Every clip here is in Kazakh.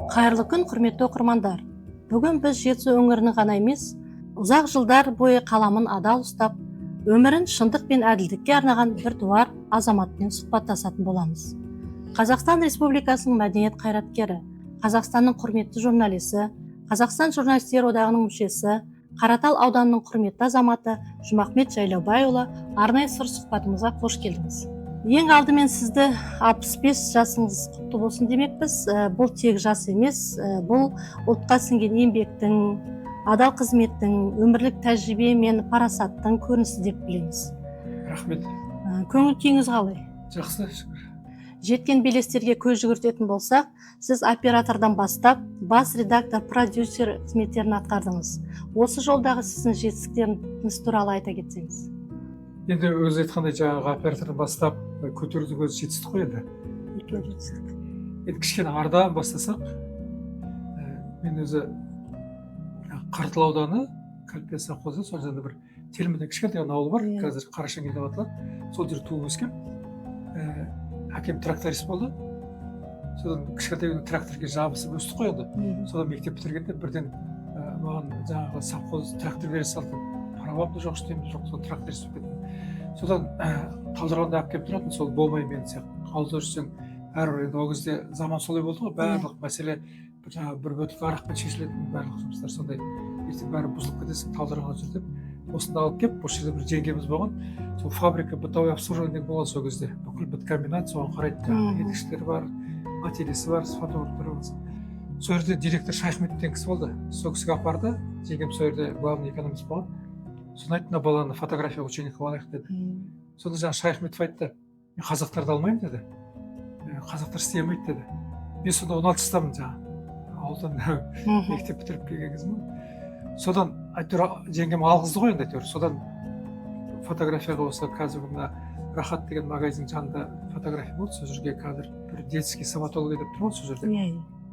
Қайырлы күн, құрметті оқырмандар. Бүгін біз Жетісу өңірінің ғана емес, ұзақ жылдар бойы қаламын адал ұстап, өмірін шындық пен әділдікке арнаған бір туар азаматпен сұхбаттасатын боламыз. Қазақстан Республикасының мәдениет қайраткері, Қазақстанның құрметті журналисі, Қазақстан журналистер одағының мүшесі, Қаратал ауданының құрметті азаматы Жұмахмет Жайлаубайұлы арнайы сыр сұхбатымызға қош келдіңіз. Ең алдымен сізді 65 жасыңыз құтты болсын демекпіз. Бұл тек жас емес, бұл ұлтқа сіңген еңбектің, адал қызметтің, өмірлік тәжірибе мен парасаттың көрінісі деп білеміз. Рахмет. Көңіл күйіңіз қалай? Жақсы, шүкір. Жеткен белестерге көз жүгіртетін болсақ, сіз оператордан бастап, бас редактор, продюсер қызметтерін атқардыңыз. Осы жолдағы сіздің жетістіктеріңіз туралы айта кетсеңіз. Енді өзі айтқандай, жаңағы оператордан бастап көтерудің өзі жетістік қой енді. Енді кішкене ардан бастасақ, мен өзі Қартал ауданы, Кәлпия совхозы, сол жерде бір Телімден кішкентай ауыл бар, қазір Қарашаңел деп аталады. Сол жерде туып өскен. Әкем тракторист болды. Содан кішкентай тракторға жабысып өстік қой енді. Содан мектеп бітіргенде бірден маған жаңағы совхоз трактор бере салды. Правам да жоқ, істеймін жоқ, содан тракторист болып кеттім. Содан Талдықорғанда алып келіп тұратын, сол болмай мен сияқты ауылда жүрсең, әрбір енді ол кезде заман солай болды ғой, барлық мәселе жаңағы бір бөтелке арақпен шешілетін барлық жұмыстар сондай. Ертең бәрі бұзылып кетесің, Талдықорғанға жүр деп. Осында алып келіп, осы жерде бір жеңгеміз болған. Сол фабрика бытовой обслуживание болған сол кезде. Бүкіл біткомбинат соған қарайды. Етікшілер бар, ательесі бар, фотографтар бар. Сол жерде директор Шайхмет деген кісі болды. Сол кісіге апарды. Жеңгем сол жерде главный экономист болған. Соны айтты, мына баланы фотография ученик алайық деді. Сонда жаңағы Шайхметов айтты, мен қазақтарды алмаймын деді. Қазақтар істемейді деді. Мен сонда 16 жастамын жаңағы. Ауылдан мектеп бітіріп келген кезім. Содан әйтеуір жеңгем алғызды ғой енді әйтеуір. Содан фотографияға осы қазіргі мына Рахат деген магазин жанында фотография болды. Сол жерге қазір бір детский стоматолог деп тұр ғой сол жерде.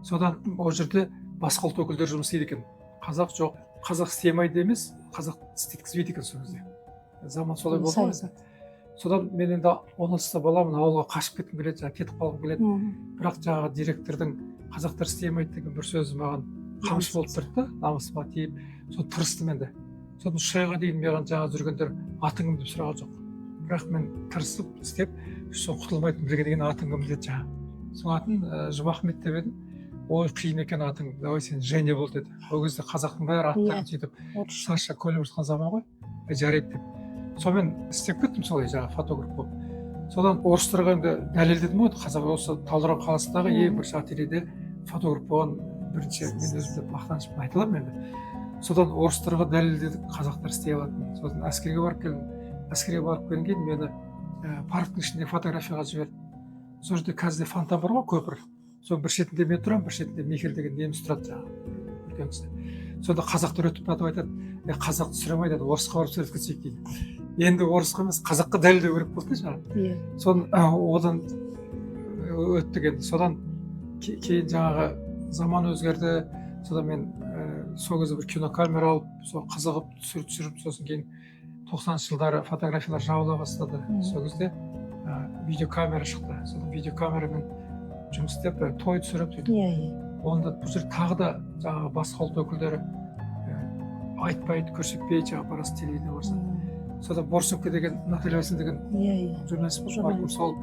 Содан ол жерде басқа ұлт өкілдері жұмыс істейді екен. Қазақ жоқ. Қазақ істемейді емес, қазақ істеткізбейді екен сол кезде. Заман солай болды ғой. Содан мен енді 10 жаста баламын, ауылға қашып кеткім келеді, кетіп қалғым келеді. Бірақ жаңағы директордың қазақтар істемейді деген бір сөзі маған қамшы болып тұрды да, намысыма тиіп, соны тырыстым енді. Содан 3 айға дейін маған жаңағы жүргендер атың кім деп сұраған жоқ. Бірақ мен тырысып істеп, соны құтылмайтын білген атың кім деді жаңағы. Сол атын Жұмахмет деп едім. Ой, қиын екен атың, давай сен Женя бол деді. Ол кезде қазақтың бәрі аттарын сөйтіп Саша көліп жатқан заман ғой, жарайды деп. Сонымен істеп кеттім солай жаңағы фотограф болып. Содан орыстарға енді дәлелдедім ғой, қазақ осы Талдықорған қаласындағы ең бірінші ательеде фотограф болған бірінші мен өзімді мақтанышпен айта аламын енді. Содан орыстарға дәлелдедік, қазақтар істей алатын. Содан әскерге барып келдім. Әскерге барып келген кейін мені парктың ішінде фотографияға жіберді. Сол жерде қазір фонтан бар ғой, көпір. Соның бір шетінде мен тұрамын, бір шетінде Михель деген неміс тұрады жаңағы. Үлкен кісі. Сонда қазақтар өтіп жатып айтады, қазақты түсіремейді, орысқа барып суретке түсейік дейді. Енді орысқа емес, қазаққа дәлелдеу керек болды жаңағы. Содан одан өттік енді. Содан кейін жаңағы заман өзгерді. Содан мен сол кезде бір кинокамера алып, сол қызығып түсіріп, сосын кейін 90 жылдары фотографиялар жабыла бастады. Сол кезде видеокамера шықты. Содан видеокамерамен жұмыс істеп, той түсіріп сөйтіп. Онда бұл жерде тағы да жаңағы басқа ұлт өкілдері айтпайды, көрсетпейді, жаңағы барасы телевидение барса. Содан Борсовка деген Наталья Васильевна деген журналист болды. Сол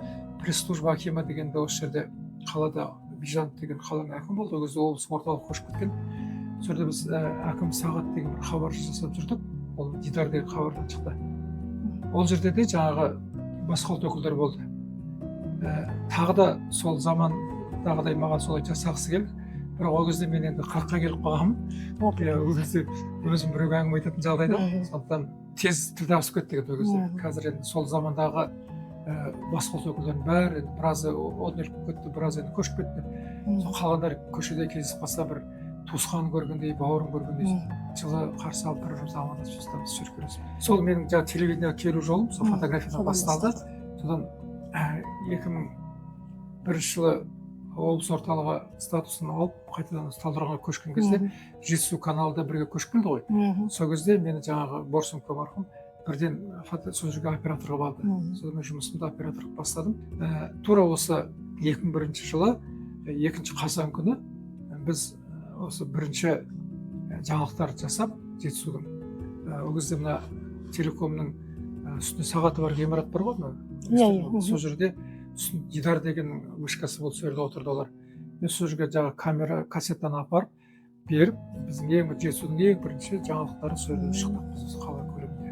пресс-служба акима деген осы жерде қалада Бижан деген қаланың әкімі болды. Ол кезде облыс орталығы көшіп кеткен. Сол жерде біз әкім Сағат деген бір хабар жасап жүрдік. Ол Дидар деген хабардан шықты. Ол жерде де жаңағы басқа ұлт өкілдері болды. Тағы да сол замандағыдай маған солай жасағысы келді. Бірақ ол кезде мен енді 40-қа келіп қалғанмын. Ол кезде өзім біреуге әңгіме айтатын жағдайда. Сондықтан тез тіл табысып кетті ол кезде. Қазір енді сол замандағы басқа ұлт өкілдерінің бәрі біразы отын кетті, біразы енді көшіп кетті. Сол қалғандар көшеде кездесіп қалса бір туысқанын көргендей, бауырын көргендей жылы қарсы алып бір амандасып жатамыз, шүйіркелесіп. Сол менің жаңағы телевидениеге келу жолым сол фотографиядан басталды. Содан 2001 жылы облыс орталығы статусын алып, қайтадан Талдықорғанға көшкен кезде Жетісу каналында бірге көшіп келді ғой. Сол кезде мені жаңағы Борсовка марқұм бірден сол жерге операторға барды. Содан мен жұмысымды операторға бастадым. Тура осы 2001 жылы 2 қазан күні біз осы бірінші жаңалықтар жасап жетісудың ол кезде мына телекомның үстінде сағаты бар ғимарат бар ғой мына сол жерде дидар деген вышкасы болды, сол жерде отырды олар. Мен сол жерге жаңағы камера кассетаны апарып беріп біздің жетісудың ең бірінші жаңалықтары сол жерден шықтық біз хабар көлемінде.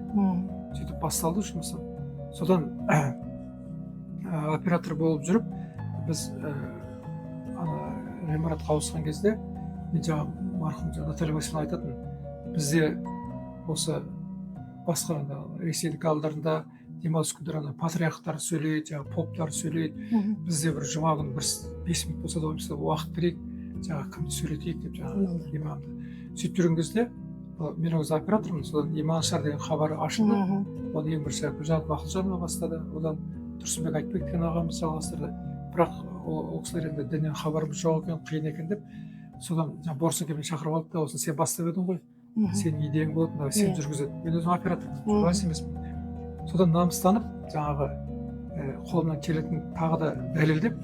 Сөйтіп басталды жұмысым. Содан оператор болып жүріп біз ғимаратқа ауысқан кезде мен жаңағы марқұм Наталья Васильевна айтатын, бізде осы басқа ресейлік алдарында демалыс күндері патриархтар сөйлейді, жаңағы поптар сөйлейді, бізде бір жұма күні бір 5 минут болса да уақыт берейік, жаңағы кімді сөйлетейік деп жаңағы имамды. Сөйтіп жүрген кезде мен өзі оператормын, содан иманшар деген хабар ашылды. Оны ең бірінші Гүлжан Мақұлжанова бастады, одан Тұрсынбек Айтбек деген ағамыз жалғастырды. Бірақ ол кісілер енді діннен хабарымыз жоқ екен, қиын екен деп, содан Борсынке мені шақырып алды да, осыны сен бастап едің ғой, сенің идеяң болады, сен жүргізеді. Мен өзім оператормын, журналист емеспін. Содан намыстанып, жаңағы қолымнан келетін тағы да дәлелдеп,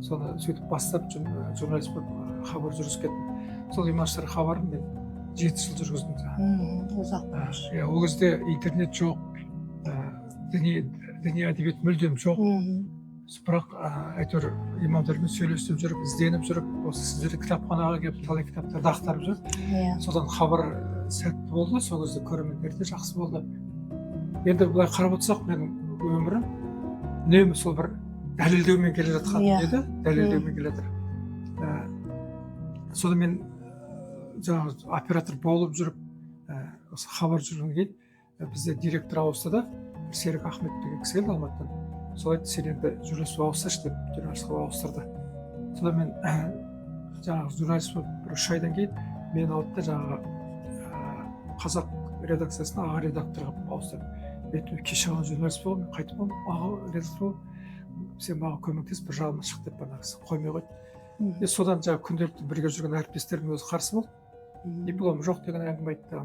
соны сөйтіп бастап журналист болып хабар жүргізіп кеттім. Сол иманшар хабарын мен 7 жыл жүргіздім. Ол кезде интернет жоқ, діни әдебиет мүлдем жоқ. Бірақ әйтеуір имамдармен сөйлесіп жүріп, ізденіп жүріп, осы сіздер кітапханаға келіп, талай кітаптарды ақтарып жүріп, содан хабар сәтті болды, сол кезде көрермендер де жақсы болды. Енді былай қарап отырсақ, менің өмірім үнемі сол бір дәлелдеумен келе жатқан еді, дәлелдеумен келе жатыр. Содан мен жаңағы оператор болып жүріп, осы хабар жүргеннен кейін бізде директор ауысты да, Серік Ахмет деген кісі келді Алматыдан. Сол айтты, сен енді журналист ауысашы деп журналистқа ауыстырды. Содан мен жаңағы журналист болып бір 3 айдан кейін мен алды да жаңағы қазақ редакциясына аға редакторға ауыстырды. Мен кеше ғана журналист болдым, мен қайтып аға редактор болып, сен маған көмектес, бір жағыма шық деп бана кісі қоймай қойды. Содан жаңағы күнделікті бірге жүрген әріптестерім өзі қарсы болды. Диплом жоқ деген әңгіме айтты.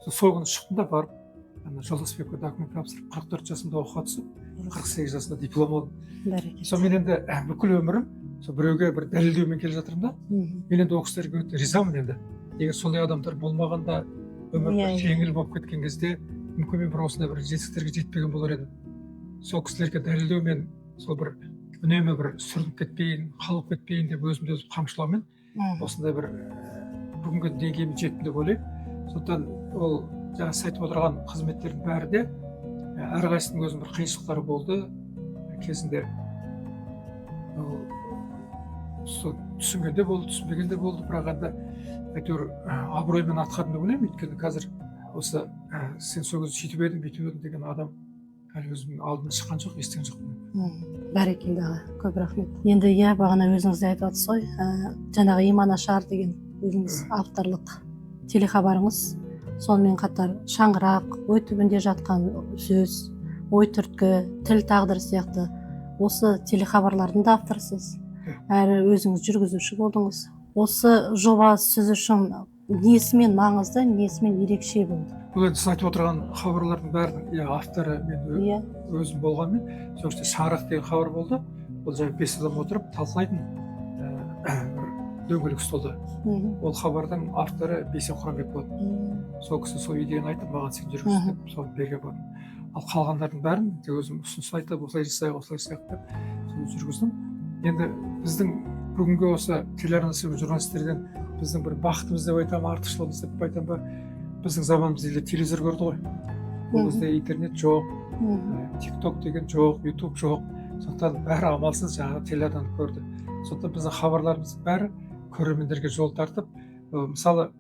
Сол күні шықтым да барып, Жолдасбекке документ тапсырып, 44 жасымда оқуға түсіп, 48 жасында диплом алдым. Сонымен енді бүкіл өмірім біреуге бір дәлелдеумен келе жатырмын да. Мен енді ол кісілерге өте ризамын енді. Егер сондай адамдар болмағанда, өмір жеңіл болып кеткен кезде, мүмкін мен бір осындай бір жетістіктерге жетпеген болар едім. Сол кісілерге дәлелдеумен, сол бір үнемі бір сүрініп кетпейін, қалып кетпейін деп өзімді өзім қамшылаумен, осындай бір бүгінгі деңгейіме жеттім деп ойлаймын. Сондықтан ол жаңа айтып отырған қызметтердің бәрі де әрқайсысының өзінің бір қиыншылықтары болды кезінде. Түсінгенде болды, түсінбегенде болды, бірақ енді әйтеуір абыроймен атқардым деп ойлаймын. Өйткені қазір осы сен сол кезде сөйтіп едің, бүйтіп едің деген адам әлі өзімнің алдынан шыққан жоқ, естіген жоқпын. Бәрекелді аға, көп рахмет. Енді бағана өзіңіз де айтып отырсыз ғой, жаңағы Иманашар деген өзіңіз авторлық телехабарыңыз, сонымен қатар шаңырақ, ой түбінде жатқан сөз, ой түрткі, тіл тағдыры сияқты осы телехабарлардың да авторысыз. Әрі өзіңіз жүргізуші болдыңыз. Осы жоба сіз үшін несімен маңызды, несімен ерекше болды? Бұл енді сіз айтып отырған хабарлардың бәрінің авторы мен өзім болғанмен, сол жерде шаңырақ деген хабар болды. Ол жаңағы 5 адам отырып талқылайтын дөңгелек столда. Ол хабардың авторы Бейсен Құранбек болды. Сол кісі сол идеяны айтып, маған сен жүргіз деп соны берген болдым. Ал қалғандардың бәрін өзім ұсыныс айтып, осылай жасайық деп соны жүргіздім. Енді біздің бүгінгі осы телеарнасы журналистерден біздің бір бақытымыз деп айтамын, артықшылығымыз деп айтамын ба, біздің заманымызда телевизор көрді ғой. Ол кезде интернет жоқ, тикток деген жоқ, ютуб жоқ. Сондықтан бәрі амалсыз жаңағы телеарнаны көрді. Сондықтан біздің хабарларымыз бәрі көрермендерге жол тартып, мысалы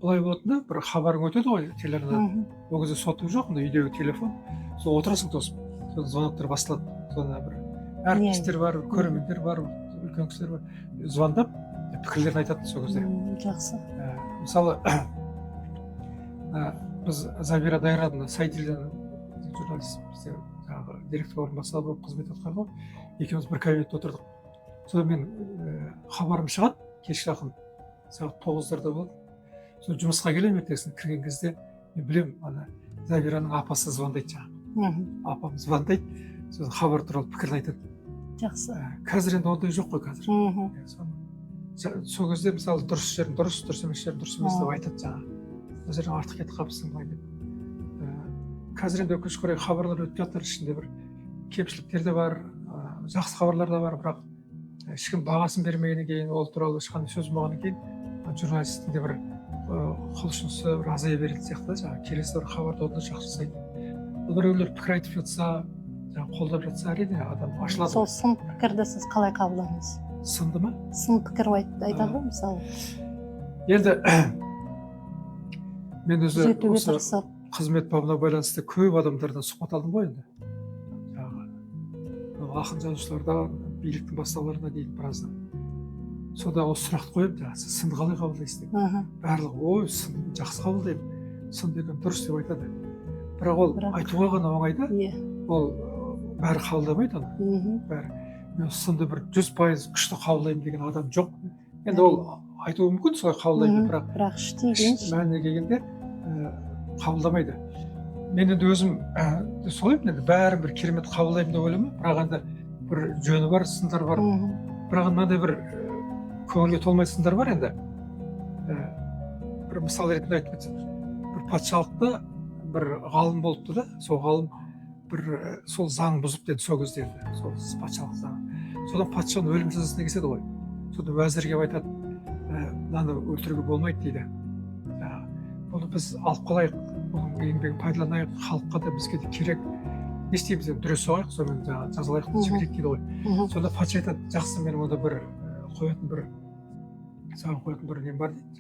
былай болатын да, бір хабарың өтеді ғой телеарнадан. Ол кезде соту жоқ, үйдегі телефон. Сол отырасың тосып, сол звоноктар басталады. Сонда бір әріптестер бар, көрермендер бар, үлкен кісілер бар. Звондап, пікірлерін айтады сол кезде. Жақсы. Мысалы, біз Забира Дайрадына Сайдилден журналист, бізде жаңағы директор орынбасары болып қызмет атқарды ғой. Екеуміз бір кабинетте отырдық. Содан мен хабарым шығады, кешкі жақын сағат 9-дарда болды. Сол жұмысқа келемін, ертесін кірген кезде мен білемін, ана Забираның апасы звондайды жаңағы. Апам звондайды, сосын хабар туралы пікірін айтады. Жақсы. Қазір енді ондай жоқ қой қазір. сол кезде мысалы дұрыс жерін дұрыс, дұрыс емес жерін дұрыс емес деп айтады жаңағы. Ол жерден артық кетіп қалыпсың былай деп. Қазір енді өкінішке орай хабарлар өтіп жатыр, ішінде бір кемшіліктер де бар, жақсы хабарлар да бар, бірақ ешкім бағасын бермегеннен кейін, ол туралы ешқандай сөз болмағаннан кейін журналисттің де бір құлшынысы бір азая беретін сияқты, жаңағы келесі бір хабарды одан жақсы жасайды. Бұл біреулер пікір айтып жатса, жаңағы қолдап жатса, әрине адам ашылады. Сол сын пікірді сіз қалай қабылдадыңыз? Сынды ма? Сын пікір айтады ғой мысалы. Енді мен өзі Түзетуге осы тырысып. қызмет бабына байланысты көп адамдардан сұхбат алдым ғой енді. Жаңағы ақын жазушылардан, биліктің бастауларына дейін біраздан. Сонда осы сұрақты қойып, сіз сынды қалай қабылдайсыз деп. Барлығы, ой, сын жақсы қабылдаймын, сын деген дұрыс деп айтады. Бірақ ол айтуға ғана оңай да, ол бәрі қабылдамайды оны. Мен сынды бір 100% күшті қабылдаймын деген адам жоқ. Енді ол айтуы мүмкін солай қабылдайды, бірақ іштей мәніне келгенде қабылдамайды. Мен енді өзім солай енді бәрін бір керемет қабылдаймын деп ойлаймын, бірақ енді бір жөні бар, сындар бар. Бірақ мынандай бір көңілге толмай сындар бар енді. Бір мысал ретінде айтып кетсем, бір патшалықта бір ғалым болыпты да, сол ғалым бір сол заң бұзып деді сол кезде енді, сол патшалық заңы. Содан патшаның өлім жазасына кеседі ғой. Сонда уәзірге айтады, мынаны өлтіруге болмайды дейді. Бұны біз алып қалайық, бұның еңбегін пайдаланайық, халыққа да бізге де керек. Не істейміз енді, дүре соғайық, сонымен жазалайық деп жіберейік дейді ғой. Сонда патша айтады, жақсы, менің онда бір саған қоятын бір нем бар дейді,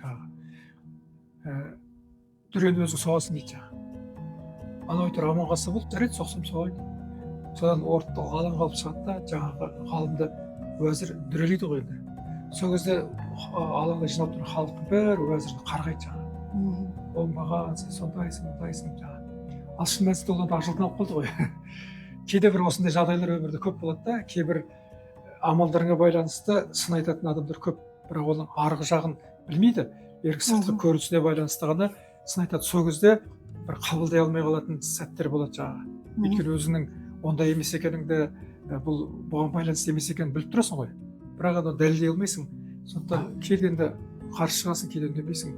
жаңағы дүрені өзің соғасың дейді жаңағы. Анау айтыр, аман қалса болды, жарайды, соқсам соғайды. Содан ортада ғалым қалып шығады да, жаңағы ғалымды уәзір дүрелейді ғой енді. Сол кезде алаңда жиналып тұрған халықтың бәрі уәзірді қарғайды жаңағы. Оңбаған, сен сондайсың, мұндайсың жаңағы. Ал шын мәнісінде ол ақжылдан алып қалды ғой. Кейде бір осындай жағдайлар өмірде көп болады да, кейбір амалдарыңа байланысты сын айтатын адамдар көп, бірақ оның арғы жағын білмейді. Ерік сыртқы көрінісіне байланысты ғана сын айтады. Сол кезде бір қабылдай алмай қалатын сәттер болады жаңағы. Өйткені өзіңнің ондай емес екеніңді, бұған байланысты емес екенін біліп тұрасың ғой. Бірақ оны дәлелдей алмайсың. Сондықтан кейде енді қарсы шығасың, кейде үндемейсің.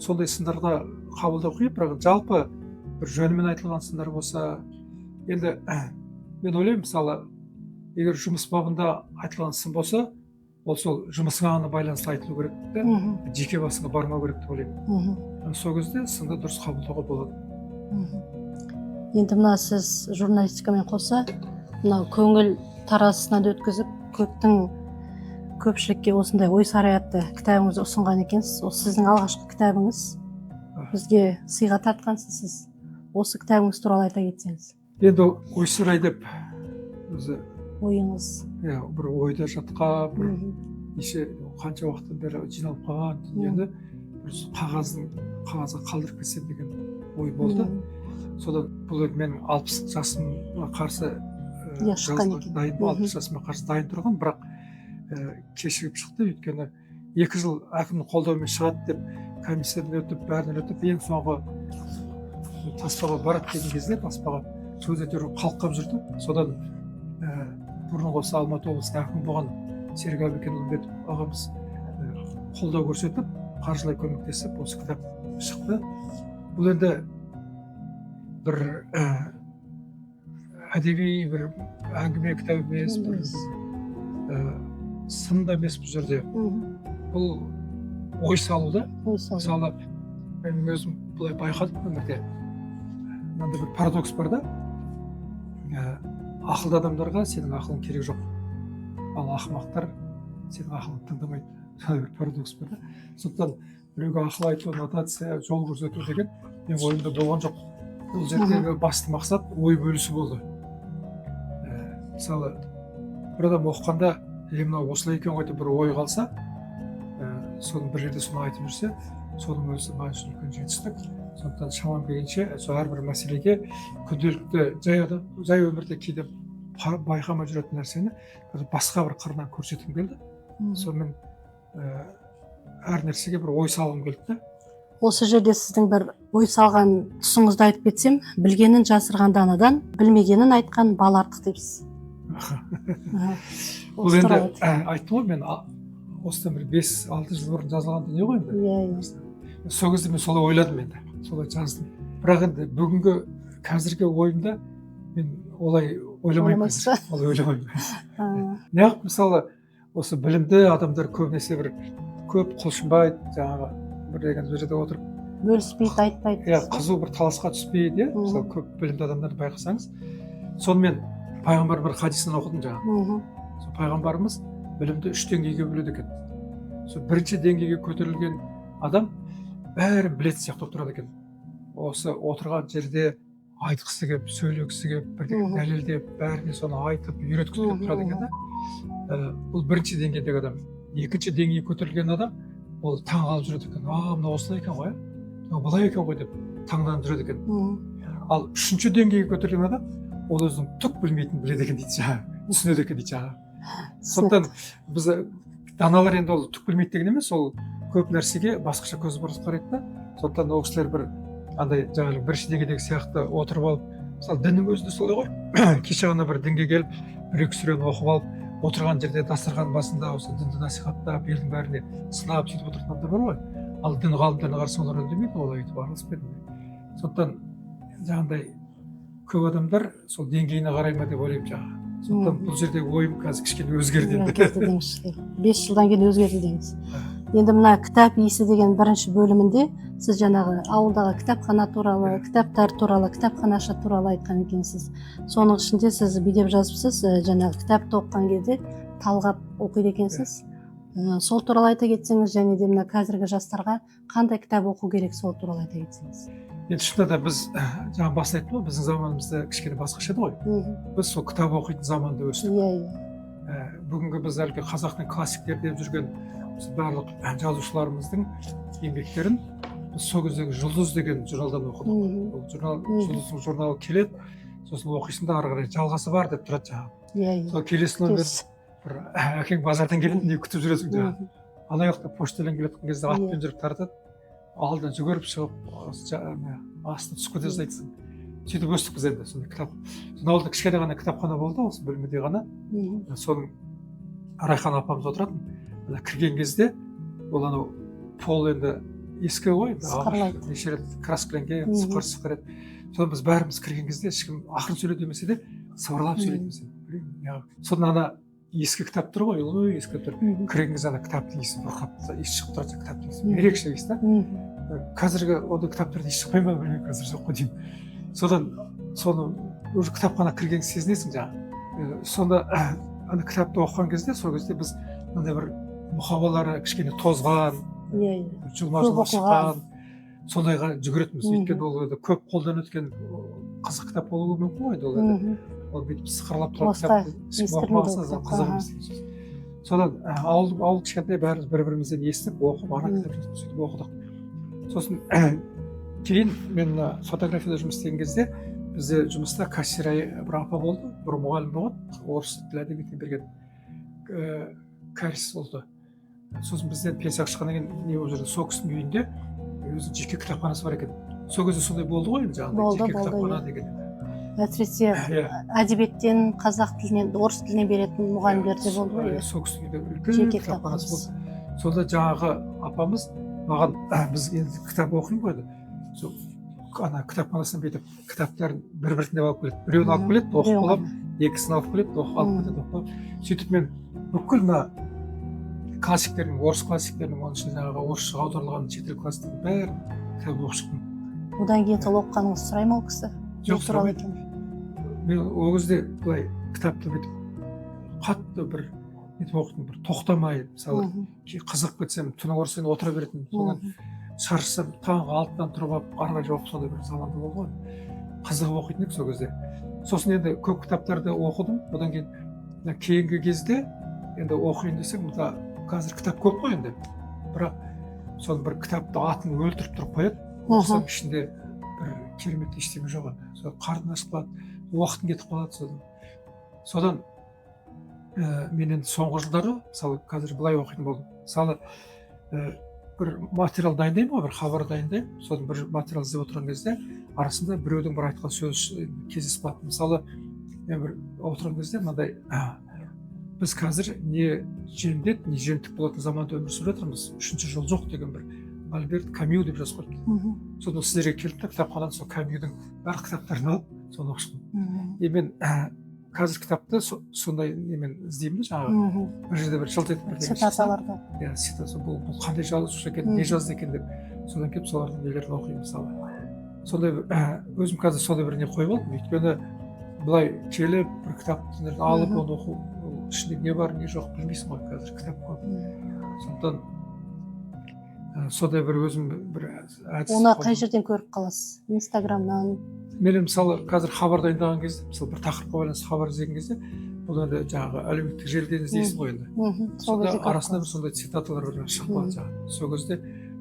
Сондай сындарға қабылдау қиын, бірақ жалпы бір жөнімен айтылған сындар болса, енді мен ойлаймын, мысалы, егер жұмыс бабында айтылған сын болса, ол сол жұмысыңа ғана байланысты айтылу керек те, жеке басыңа бармау керек деп ойлаймын. Сол кезде сынды дұрыс қабылдауға болады. Енді мына сіз журналистикамен қоса, мынау көңіл таразысынан өткізіп, көпшілікке осындай ой сарай атты кітабыңызды ұсынған екенсіз. Осы сіздің алғашқы кітабыңыз, бізге сыйға тартқансыз. Сіз осы кітабыңыз туралы айта кетсеңіз. Енді ой сарай деп өзі ойыңыз, бір ойда жатқа, бір неше қанша уақыттан бері жиналып қалған дүниені бір қағазға қалдырып кетсем деген ой болды. Содан бұл мен 60 жасыма қарсы дайын, 60 жасыма қарсы дайын тұрған, бірақ кешігіп шықты. Өйткені 2 жыл әкімнің қолдауымен шығады деп комиссиядан өтіп, бәрінен өтіп, ең соңғы таспаға барады деген кезде таспаға сөз етері қалқап жүрді. Содан бұрынғы осы Алматы облысының әкімі болған Серік Әбікенұлы ағамыз қолдау көрсетіп, қаржылай көмектесіп, осы кітап шықты. Бұл енді бір әдеби, бір әңгіме кітап емес, бір сын да емес бұл жерде. Бұл ой салу да. Мысалы, мен өзім бұлай байқадым өмірде. Мынандай бір парадокс бар да. Ақылды адамдарға сенің ақылың керек жоқ. Ал ақымақтар сенің ақылыңды тыңдамайды. Бір парадокс бар да. Сондықтан біреуге ақыл айту, нотация, жол көрсету деген менің ойымда болған жоқ. Бұл жердегі басты мақсат ой бөлісу болды. Мысалы, бір адам оқығанда, мынау осылай екен ғой деп бір ой қалса, соның бір жерде соны айтып жүрсе, соның өзі маған үшін үлкен жетістік. Сондықтан шамам келгенше сол әрбір мәселеге күнделікті жай өмірде кейде байқамай жүретін нәрсені басқа бір қырынан көрсеткім келді. Сонымен әр нәрсеге бір ой салғым келді. Осы жерде сіздің бір ой салған тұсыңызды айтып кетсем, білгенін жасырған данадан, білмегенін айтқан бал артық депсіз. Бұл енді айттым ғой, мен осыдан бір 5-6 жыл бұрын жазылған дүние ғой енді. Иә. Сол кезде мен солай ойладым енді, солай жаздым. Бірақ енді бүгінгі қазіргі ойымда мен олай ойламаймын. Олай ойламаймын. Неғып мысалы осы білімді адамдар көбінесе бір көп құлшынбайды, жаңағы бір деген жерде отырып бөліспейді, айтпайды. Иә, қызу бір таласқа түспейді, мысалы көп білімді адамдарды байқасаңыз. Сонымен пайғамбар бір хадисін оқыдым жаңағы. Сол пайғамбарымыз білімді 3 деңгейге бөледі екен. Сол бірінші деңгейге көтерілген адам бәрін білетін сияқты болып тұрады екен. Осы отырған жерде айтқысы келіп, сөйлегісі келіп, бірдеңе дәлелдеп, бәріне соны айтып, үйреткісі келіп тұрады екен да. Бұл бірінші деңгейдегі адам. Екінші деңгейге көтерілген адам ол таң қалып жүреді екен. Мынау осылай екен ғой, былай екен ғой деп таңданып жүреді екен. Ал үшінші деңгейге көтерілген адам ол өзінің түк білмейтінін біледі екен дейді жаңағы, түсінеді екен дейді жаңағы. Сондықтан біз даналар енді ол түк білмейді деген емес, ол көп нәрсеге басқаша көзқарас қарайды да. Сондықтан ол кісілер бір андай жаңағы бірінші деңгейдегі сияқты отырып алып, мысалы діннің өзі де солай ғой. Кеше ғана бір дінге келіп, 1-2 сүрені оқып алып, отырған жерде дастархан басында осы дінді насихаттап, елдің бәріне сынап сөйтіп отырғандар бар ғой. Ал дін ғалымдарына қарсы олар үндемейді, олай өйтіп араласпайды. Сондықтан жаңағындай көп адамдар сол деңгейіне қарай ма деп ойлаймын жаңағы. Сондықтан бұл жердегі ойым қазір кішкене өзгерді енді. 5 жылдан кейін өзгерді деңіз. Енді мына кітап иісі деген бірінші бөлімінде сіз жаңағы ауылдағы кітапхана туралы, кітаптар туралы, кітапханашы туралы айтқан екенсіз. Соның ішінде сіз бүйтіп жазыпсыз, жаңағы кітапты оқыған кезде талғап оқиды екенсіз. Сол туралы айта кетсеңіз, және де мына қазіргі жастарға қандай кітап оқу керек, сол туралы айта кетсеңіз. Енді шынында да біз жаңа баста айттым ғой, біздің заманымызда кішкене басқаша еді ғой. Біз сол кітап оқитын заманда өстік. Бүгінгі біз әлгі қазақтың классиктері деп жүрген барлық жазушыларымыздың еңбектерін біз сол кездегі жұлдыз деген журналдан оқыдық. Ол жұлдыздың журналы келеді, сосын оқисың да ары қарай жалғасы бар деп тұрады жаңағы. Сол келесі номер бір әкең базардан келеді, не күтіп жүресің жаңағы. Ана жақта поштадан келетін кезде атпен жүріп тартады, алдынан жүгіріп шығып астына түсіп кете жаздайсың. Сөйтіп өстік біз енді сондай кітап. Сонда ауылда кішкене ғана кітапхана болды, осы бөлмеде ғана. Соның Райхан апамыз отыратын. Кірген кезде ол анау пол енді ескі ғой, неше рет краскіленген, сықыр еді. Содан біз бәріміз кірген кезде ешкім ақырын сөйледі демесе де сыбырлап сөйлейтін. Содан ана ескі кітап тұр ғой, ой ескі кітап тұр. Кірген кезде ана кітаптың иісі бұрқап иіс шығып тұрады, кітаптың иісі ерекше иіс та. Қазіргі ондай кітаптарда иіс шықпай ма білмеймін, қазір жоқ қой деймін. Содан соны уже кітапхана кірген сезінесің жаңағы. Сонда ана кітапты оқыған кезде, сол кезде біз мынандай бір мұқабалары кішкене тозған, жұлма-жұлма шыққан, сондайға жүгіретінбіз. Өйткені ол көп қолдан өткен қызық кітап болуы мүмкін ғой енді. Ол бүйтіп сықырлап тұрған кітапты ешкім оқымағанса қызық емес деген сөз. Содан ауыл кішкентай бәріміз бір-бірімізден естіп, оқып, ана кітапты сөйтіп оқыдық. Сосын кейін мен фотографияда жұмыс істеген кезде бізде жұмыста кассир бір апа болды, бір мұғалім болған, орыс тілі әдебиетінен берген кәріс болды. Сосын бізден пенсияға шыққаннан кейін не болып жүрді, сол кісінің үйінде өзінің жеке кітапханасы бар екен. Сол кезде сондай болды ғой енді жаңағыдай жеке кітапхана деген. Әсіресе әдебиеттен, қазақ тілінен, орыс тілінен беретін мұғалімдер де болды ғой. Сол кісінің үйінде үлкен кітапханасы болды. Сонда жаңағы апамыз маған біз енді кітап оқимын ғой еді. Ана кітапханасынан бүйтіп кітаптарын бір-біртіндеп алып келеді. Біреуін алып келеді, оқып қалып, екісін алып келеді, алып кетеді, оқып қалып. Сөйтіп мен бүкіл мына классиктердің, орыс классиктерінің, оның ішінде жаңағы орысшаға аударылған шетел классиктердің бәрін кітап оқып шықтым. Одан кейін сол оқығаныңызды сұрай ма ол кісі? Жоқ, сұрамайды. Мен ол кезде былай кітапты бүйтіп қатты бір нетіп оқыдым, бір тоқтамай, мысалы қызығып кетсем, түні ұрысымен отыра беретін, содан шаршысам, таңғы 6-дан тұрып алып, ары қарай оқып сондай бір заманда болды ғой. Қызығып оқитын едік сол кезде. Сосын енді көп кітаптарды оқыдым. Одан кейін кейінгі кезде енді оқиын десем, қазір кітап көп қой енді. Бірақ сол бір кітапты атын өлтіріп тұрып қояды. Оқысам ішінде бір керемет ештеңе жоқ еді. Сол қардың ашып қалады, уақытың кетіп қалады. Содан мен енді соңғы жылдары, мысалы қазір былай оқитын болдым. Мысалы бір материал дайындаймын ғой, бір хабар дайындаймын. Содан бір материал іздеп отырған кезде арасында біреудің бір айтқан сөз кездесіп қалады. Мысалы мен бір отырған кезде мынандай біз қазір не жендет не жемтік болатын заманда өмір сүріп жатырмыз, үшінші жол жоқ деген бір Альберт Камю деп жазып қойыпты. Соны сіздерге келіп та кітапханадан сол Камюдің барлық кітаптарын алып соны оқып шықтым. И мен қазір кітапты сондай немен іздеймін да, жаңағы бір жерде бір жылт етіп цитаталарды. иә, цитата бұл қандай жазушы екен, не жазды екен деп, содан келіп солардың нелерін оқимын мысалы. Сондай өзім қазір сондай бір не қойып алдым, өйткені былай келіп бір кітапты алып оны оқу, ішінде не бар не жоқ білмейсің ғой, қазір кітап көп. Сондықтан сондай бір өзім бір әдіс. Оны қай жерден көріп қаласыз? Инстаграмнан? Мен мысалы қазір хабар дайындаған кезде, мысалы бір тақырыпқа байланысты хабар іздеген кезде, бұл енді жаңағы әлеуметтік желіден іздейсің ғой енді. Сонда арасында бір сондай цитаталар бір шығып қалады жаңағы. Сол кезде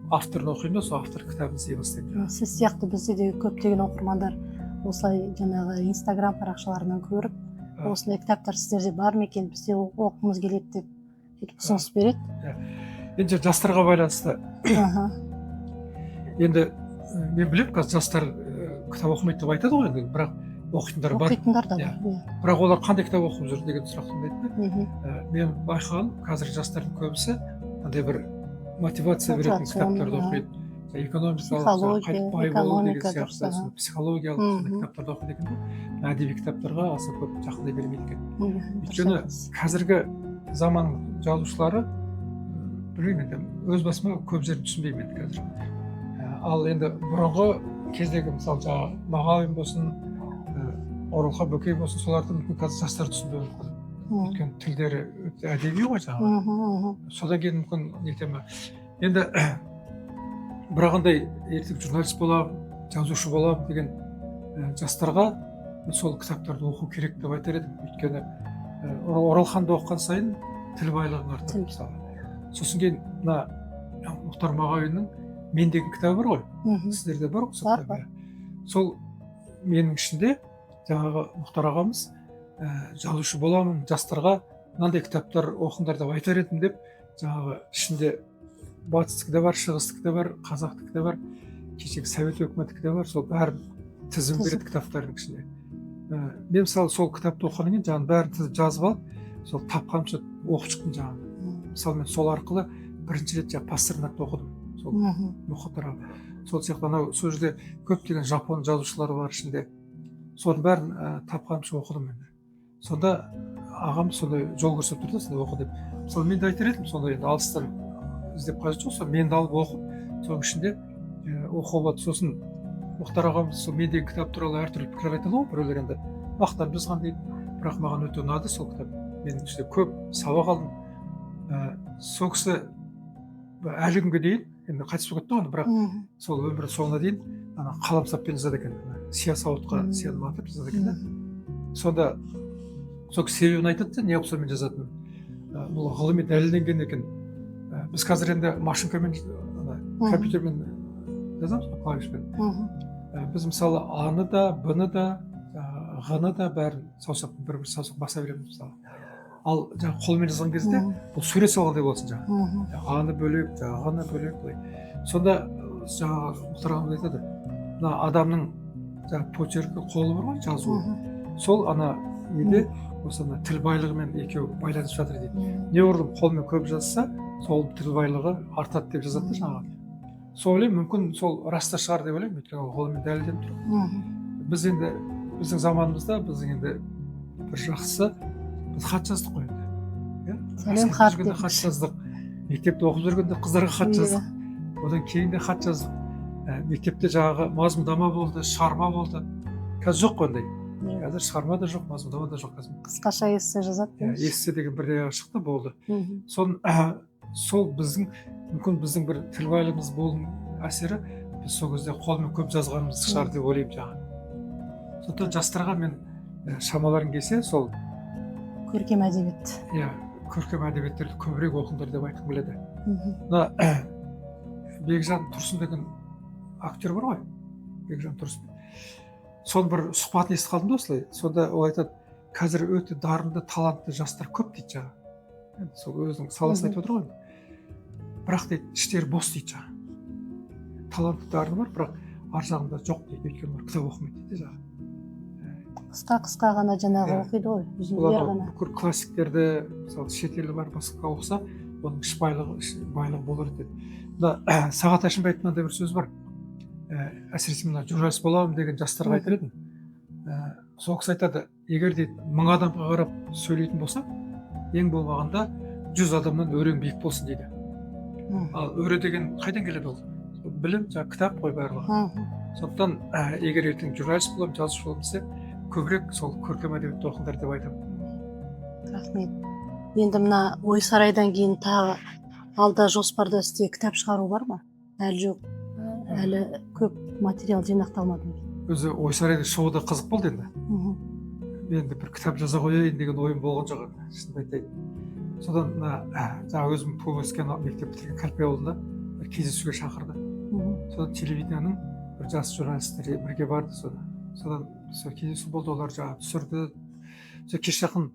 авторын оқимын да, сол автор кітабын іздей бастаймын. Сіз сияқты бізде де көптеген оқырмандар осылай жаңағы Инстаграм парақшаларынан көріп, осындай кітаптар сіздерде бар ма екен, бізде оқығымыз келеді деп ұсыныс береді. Енді жастарға байланысты. Енді мен білемін, қазір жастар кітап оқымайды деп айтады ғой енді, бірақ оқитындар бар. Оқитындар да бар. Бірақ олар қандай кітап оқып жүр деген сұрақ туындайды. Мен байқағаным, қазір жастардың көбісі андай бір мотивация беретін кітаптарды оқиды. Экономикалық, қайтып бай болу деген сияқты, психологиялық кітаптарды оқиды екен. Әдеби кітаптарға аса көп жақындай бермейді екен. Өйткені қазіргі заман жазушылары, білмеймін енді, өз басыма көп жерін түсінбеймін енді қазір. Ал енді бұрынғы кездегі мысалы жаңағы Мағауин болсын, Оралхан Бөкей болсын, соларды мүмкін қазір жастар түсінбеуі мүмкін. Өйткені тілдері әдеби ғой жаңағы. Содан кейін мүмкін нетемі. Енді бірақ андай ертең журналист боламын, жазушы боламын деген жастарға сол кітаптарды оқу керек деп айтар едім. Өйткені Оралханды оқыған сайын тіл байлығың артады мысалы. Сосын кейін мына Мұхтар Мағауиннің Мен деген кітабы бар ғой, сіздерде бар ғой? Бар. Сол менің ішінде жаңағы Мұхтар ағамыз жазушы боламын, жастарға мынандай кітаптар оқыңдар деп айтар едім деп, жаңағы ішінде батыстікі де бар, шығыстікі де бар, қазақтікі де бар, кешегі совет өкіметікі де бар, сол бәрін тізім береді кітаптардың ішінде. Мен мысалы сол кітапты оқығаннан кейін жаңағы бәрін жазып алып, сол тапқанымша оқып шықтым жаңағы. Мысалы мен сол арқылы бірінші рет Пастернакты оқыдым. Сол Мұхтар ағам. Сол сияқты анау сол жерде көптеген жапон жазушылары бар ішінде. Соның бәрін тапқанымша оқыдым мен. Сонда ағам сондай жол көрсетіп тұрды, сондай оқы деп. Мысалы мен де айтар едім, сондай енді алыстан іздеп қажет жоқ, сол менді алып оқып, соның ішінде оқып алып, сосын Мұхтар ағамыз сол мен деген кітап туралы әртүрлі пікір айтады ғой, біреулер енді мақтан жазған дейді, бірақ маған өте ұнады сол кітап. Мен ішінде көп сабақ алдым. Сол кісі әлі күнге дейін, енді қайтыс болып кетті ғой, бірақ сол өмір соңына дейін қаламсаппен жазады екен, сия сауытқа сияны матып жазады екен да. Сонда сол себебін айтады да, неғып сонымен жазатынын. Бұл ғылыми дәлелденген екен. Біз қазір енді машинкамен, компьютермен жазамыз ғой, клавишпен. Біз мысалы А-ны да, Б-ны да, Ғ-ны да бәрін саусақпен бір саусақ баса береміз мысалы. Ал жаңағы қолмен жазған кезде бұл сурет салғандай болсын жаңағы. А-ны бөлек, Ғ-ны бөлек былай. Сонда жаңағы Мұхтар ағамыз айтады, мына адамның жаңағы почеркі, қолы бар ғой, жазуы. Сол ана неде осы тіл байлығымен екеуі байланысып жатыр дейді. Неғұрлым қолмен көп жазса, сол тіл байлығы артады деп жазады жаңағы. Сол ойлаймын, мүмкін сол раста шығар деп ойлаймын, өйткені ғылыми дәлелденіп тұр. Біз енді біздің заманымызда біздің енді бір жақсы біз хат жаздық қой енді. Сәлем хат деп. Хат жаздық. Мектепте оқып жүргенде қыздарға хат жаздық. Одан кейін де хат жаздық. Мектепте жаңағы мазмұндама болды, шығарма болды. Қазір жоқ қой ондай. Қазір шығарма да жоқ, мазмұндама да жоқ қазір. Қысқаша эссе жазады. Эссе деген бірде шықты болды. Сол біздің мүмкін біздің бір тіл байлығымыз болу әсері, біз сол кезде қолмен көп жазғанымыз шығар деп ойлаймын жаңағы. Сондықтан жастарға мен шамаларың келсе, сол көркем әдебиет. Көркем әдебиеттерді көбірек оқыңдар деп айтқым келеді. Мына Бекжан Тұрсын деген актер бар ғой, Бекжан Тұрсын. Соның бір сұхбатын естіп қалдым да осылай. Сонда ол айтады, қазір өте дарынды, талантты жастар көп дейді жаңағы. Сол өзінің саласын айтып отыр ғой. Бірақ дейді, іштері бос дейді жаңағы. Талантты дарыны бар, бірақ ар жағында жоқ дейді, өйткені кітап оқымайды дейді жаңағы. қысқа ғана жаңағы Иә. оқиды ғой, үзінділер Олар ғана. бүкіл классиктерді мысалы шетелі бар басқа оқыса оның іш байлығы болар деді. Мына Сағат Әшімбаевтың мынандай бір сөзі бар. Әсіресе мына журналист боламын деген жастарға айтар едім. Сол кісі айтады, егер дейді 1000 адамға қарап сөйлейтін болсақ, ең болмағанда 100 адамнан өрең биік болсын дейді. Ал өре деген қайдан келеді ол? Білім, жаңағы кітап қой барлығы. Сондықтан егер ертең журналист боламын, жазушы боламын десе, көбірек сол көркем әдебиетті оқыңдар деп айтамын. Рахмет. Енді мына ой сарайдан кейін тағы алда жоспарда сізде кітап шығару бар ма? Әлі жоқ. Әлі көп материал жинақталмады. Өзі ой сарайда шығу да қызық болды енді. Енді бір кітап жаза қояйын деген ойым болған жоқ, шынымды айтайын. Содан жаңа өзім туып өскен мектеп бітірген Кәлпи ауылында бір кездесуге шақырды. Содан телевидениенің бір жас журналистері бірге барды. Содан сол кездесу болды, олар жаңа түсірді. Кеш жақын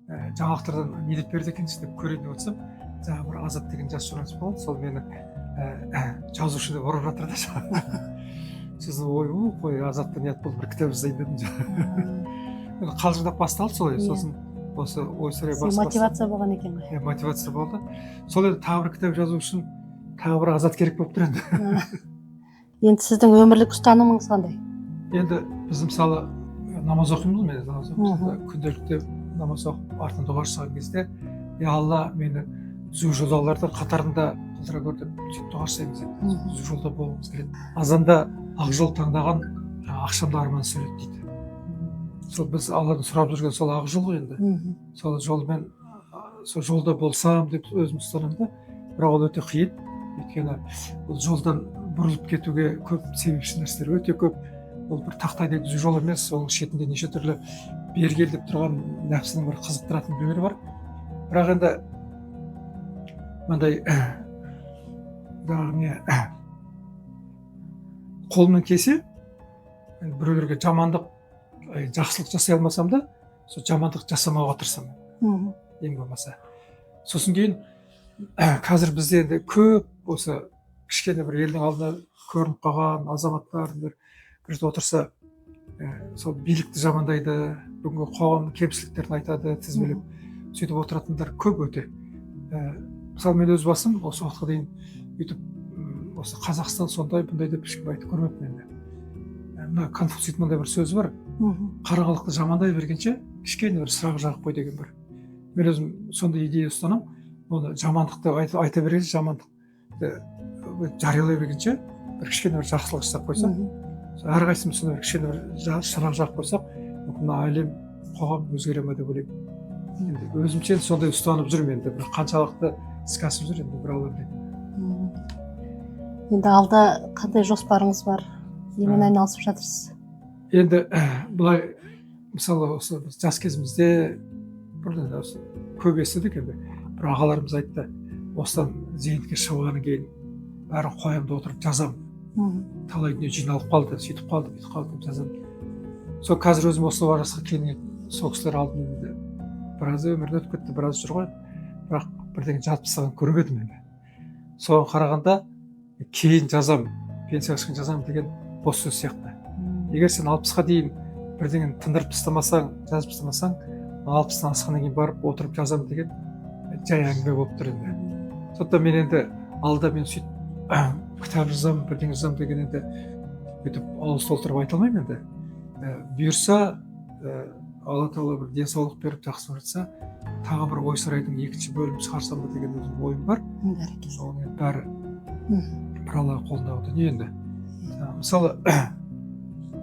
жаңалықтардан не деп берді екенсіз деп көрейін деп отырсам, жаңа бір Азат деген жас журналист болды, сол мені жазушы деп ұрып жатыр да. Сосын ой Азатта ниет болды, бір кітап жазайын дедім. Қалжыңдап басталды солай. Сосын осы ой сарай мотивация болған екен ғой. Мотивация болды. Сол енді тағы бір кітап жазу үшін тағы бір Азат керек болып тұр енді. Енді сіздің өмірлік ұстанымыңыз қандай? Енді біз мысалы намаз оқимыз, мен намаз оқимыз. Күнделікті намаз оқып артынан дұға жасаған кезде, я Алла, мені түзу жолдаулардың қатарында қылдыра көр деп сөйтіп дұға жасаймыз. Түзу жолда болғымыз келеді. Азанда ақ жол таңдаған ақшамда арман сүреді дейді. Сол біз Алладан сұрап жүрген сол ақ жол ғой енді. Сол жолмен сол жолда болсам деп өзім ұстанамын да. Бірақ ол өте қиын. Өйткені бұл жолдан бұрылып кетуге көп себепші нәрселер өте көп. Ол бір тақтайдай түзу жол емес, оның шетінде неше түрлі бергел деп тұрған нәпсінің бір қызықтыратын біреулері бар. Бірақ енді мынандай қолымнан келсе, біреулерге жамандық, жақсылық жасай алмасам да, сол жамандық жасамауға тырысамын. Ең болмаса. Сосын кейін қазір бізде енді көп осы кішкене бір елдің алдына көрініп қалған азаматтардың бір отырса, сол билікті жамандайды, бүгінгі қоғамның кемшіліктерін айтады, тізбелеп сөйтіп отыратындар көп өте. Мысалы мен өз басым осы уақытқа дейін өйтіп осы Қазақстан сондай бұндай деп ешкім айтып көрмеппін енді. Мына Конфуцийдің мындай бір сөзі бар. Қараңғылықты жамандай бергенше кішкене бір сұрақ жағып қой деген бар. Мен өзім сондай идея ұстанамын. Оны жамандықты айта бергенше, жамандықты жариялай бергенше бір кішкене бір жақсылық жасап қойсақ, әрқайсымыз сондай бір кішкене бір сұрақ жағып қойсақ, мына әлем, қоғам өзгере ме деп ойлаймын. Енді өзімше сондай ұстанып жүрмін енді, бір қаншалықты іске асып жүр енді, бір Алла біледі. Енді алда қандай жоспарыңыз бар? Немен айналысып жатырсыз? Енді былай, мысалы осы жас кезімізде көп естідік енді. Бір ағаларымыз айтты, осыдан зейнетке шығғаннан кейін бәрін қоямды отырып жазамын. Талай дүние жиналып қалды, сөйтіп қалды, бүйтіп қалды деп жазамын. Сол қазір өзім осы жасқа келген сол кісілер алдында біраз өмірден өтіп кетті, біраз жүр ғой. Бірақ бірдеңе жазып тастаған көрмедім енді. Соған қарағанда кейін жазамын, пенсияға шыққан жазамын деген бос сөз сияқты. Егер сен 60-қа дейін бірдеңені тындырып тастамасаң, жазып тастамасаң, 60-тан асқаннан кейін барып отырып жазамын деген жай әңгіме болып тұр енді. Сондықтан мен енді алда мен сөйтіп кітап жазамын, бірдеңе жазамын деген енді өйтіп ауыз толтырып айта алмаймын енді. Бұйырса, Алла Тағала бір денсаулық беріп жақсы жатса, тағы бір ой сарайдың 2-ші бөлімін шығарсам ба деген өзім ойым бар. Оның бәрі бір Алла қолындағы дүние енді. Мысалы,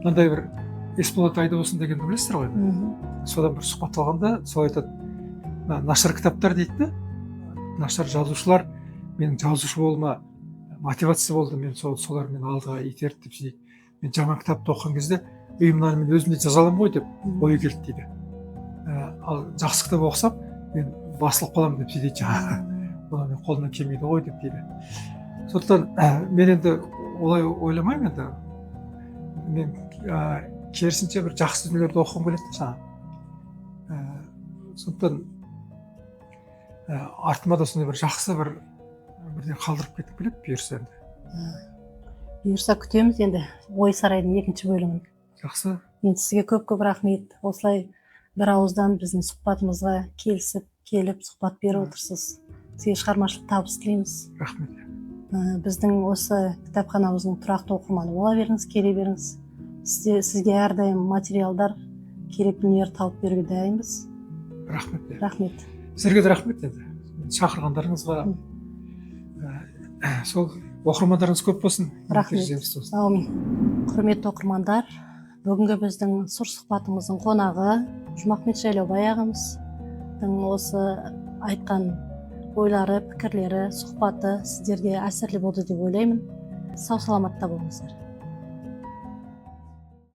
мынандай бір Есболат Айдабосын дегенді білесіздер ғой. Содан бір сұхбат алғанда, сол айтады, нашар кітаптар дейді, нашар жазушылар менің жазушы болуыма мотивация болды, мен солар мені алдыға итерді деп дейді. Мен жаман кітапты оқыған кезде үйімнен мен өзім де жаза аламын ғой деп ой келді дейді. Ал жақсы кітап оқысам, мен басылып қаламын деп дейді жаңағы. Бұны мен қолымнан келмейді ғой деп дейді. Сондықтан мен енді олай ойламаймын енді. Мен керісінше бір жақсы дүниелерді оқығым келеді жаңағы. Сондықтан артыма да сондай бір жақсы бірден қалдырып кетіп келеді бұйырса енді. Бұйырса күтеміз енді ой сарайдың 2-ші бөлімін. Жақсы. Енді сізге көп рахмет. Осылай бір ауыздан біздің сұхбатымызға келісіп, келіп сұхбат беріп отырсыз. Сізге шығармашылық табыс тілейміз. Рахмет. Біздің осы кітапханамыздың тұрақты оқырманы бола беріңіз, келе беріңіз. Сізге әрдайым материалдар, керек дүниелер тауып беруге дайынбыз. Рахмет. Рахмет. Сіздерге де рахмет енді. Шақырғандарыңызға сол оқырмандарыңыз көп болсын. Рахмет. Жемісті болсын. Аумин. Құрметті оқырмандар, бүгінгі біздің сұр сұхбатымыздың қонағы Жұмахмет Жайлаубай ағамыздың осы айтқан ойлары, пікірлері, сұхбаты сіздерге әсерлі болды деп ойлаймын. Сау саламатта болыңыздар.